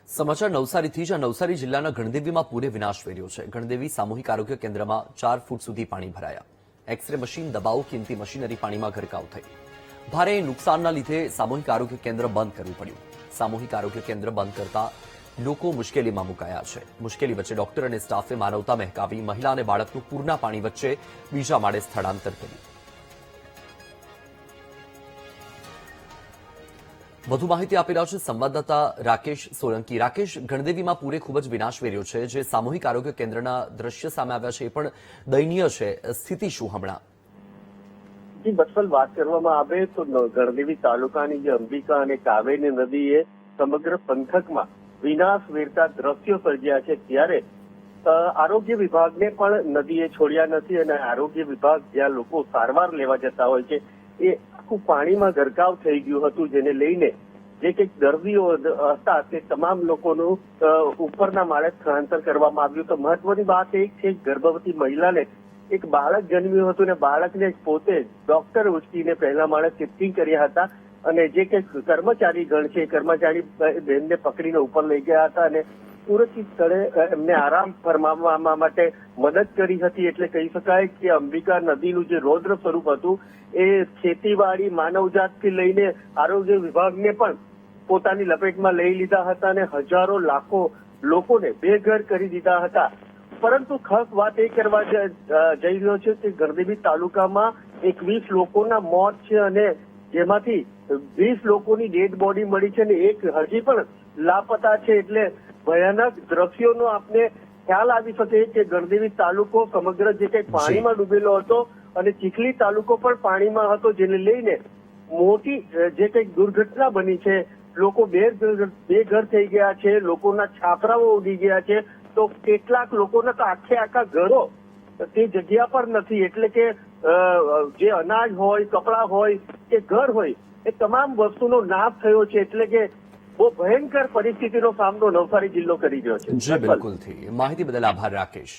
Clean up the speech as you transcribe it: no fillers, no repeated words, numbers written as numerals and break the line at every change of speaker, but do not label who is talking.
સમાચાર નવસારીથી જ. નવસારી જિલ્લાના ગણદેવીમાં પૂરે વિનાશ વેર્યો છે. ગણદેવી સામૂહિક આરોગ્ય કેન્દ્રમાં 4 ફૂટ સુધી પાણી ભરાયા. એક્સરે મશીન, દબાવો, કિંમતી મશીનરી પાણીમાં ગરકાવ થઈ. ભારે નુકસાનના લીધે સામૂહિક આરોગ્ય કેન્દ્ર બંધ કરવું પડ્યું. સામૂહિક આરોગ્ય કેન્દ્ર બંધ કરતા લોકો મુશ્કેલીમાં મુકાયા છે. મુશ્કેલી વચ્ચે ડોક્ટર અને સ્ટાફે માનવતા મહેકાવી મહિલા અને બાળકનું પૂરના પાણી વચ્ચે બીજા માળે સ્થળાંતર કર્યું. વધુ માહિતી આપી રહ્યા છે સંવાદદાતા રાકેશ સોલંકી. રાકેશ, ગણદેવીમાં પૂરે ખૂબ જ વિનાશ વેર્યો છે. જે સામૂહિક આરોગ્ય કેન્દ્રના દ્રશ્ય સામે આવ્યા છે એ પણ દયનીય છે. સ્થિતિ શું હમણાં?
જી બસલ, વાત કરવામાં આવે તો ગણદેવી તાલુકાની જે અંબિકા અને કાવેરી નદીએ સમગ્ર પંથકમાં વિનાશ વેરતા દ્રશ્યો સર્જ્યા છે. ત્યારે આરોગ્ય વિભાગને પણ નદીએ છોડ્યા નથી અને આરોગ્ય વિભાગ જ્યાં લોકો સારવાર લેવા જતા હોય છે એ આખું પાણીમાં ગરકાવ થઈ ગયું હતું, જેને લઈને જે કંઈક દર્દીઓ હતા તે તમામ લોકોનું ઉપરના માળે સ્થળાંતર કરવામાં આવ્યું. તો મહત્વની વાત એ છે ગર્ભવતી મહિલાને એક બાળક જન્મ્યું હતું ને બાળકને પોતે ડોક્ટર ઉચકીને પહેલા માળે શિફ્ટિંગ કર્યા હતા અને જે કંઈક કર્મચારી ગણ છે કર્મચારી બહેનને પકડીને ઉપર લઈ ગયા હતા અને સુરક્ષિત સ્થળે એમને આરામ ફરમાવવા માટે મદદ કરી હતી. એટલે કહી શકાય કે અંબિકા નદીનું જે રૌદ્ર સ્વરૂપ હતું એ ખેતીવાડી, માનવજાતથી લઈને આરોગ્ય વિભાગને પણ પોતાની લપેટમાં લઈ લીધા હતા અને હજારો લાખો લોકોને બેઘર કરી દીધા હતા. પરંતુ ખાસ વાત એ કરવા જઈ રહ્યો છે કે ગણદેવી તાલુકામાં 21 લોકોના મોત છે અને જેમાંથી 20 લોકોની ડેડ બોડી મળી છે અને એક હજી પણ લાપતા છે. એટલે ભયાનક દ્રશ્યોનો આપને ખ્યાલ આવી શકે કે ગણદેવી તાલુકો સમગ્ર જે કંઈ પાણીમાં ડૂબેલો હતો અને ચીખલી તાલુકો પણ પાણીમાં હતો, જેને લઈને મોટી જે કંઈક દુર્ઘટના બની છે. લોકો બેઘર થઈ ગયા છે, લોકોના છાપરાઓ ઉડી ગયા છે, તો કેટલાક લોકોના તો આખા ઘરો તે જગ્યા પર નથી. એટલે કે જે અનાજ હોય, કપડા હોય કે ઘર હોય એ તમામ વસ્તુનો નાશ થયો છે. એટલે કે બહુ ભયંકર પરિસ્થિતિનો સામનો નવસારી જિલ્લો કરી રહ્યો છે.
જી બિલકુલ. માહિતી બદલ આભાર રાકેશ.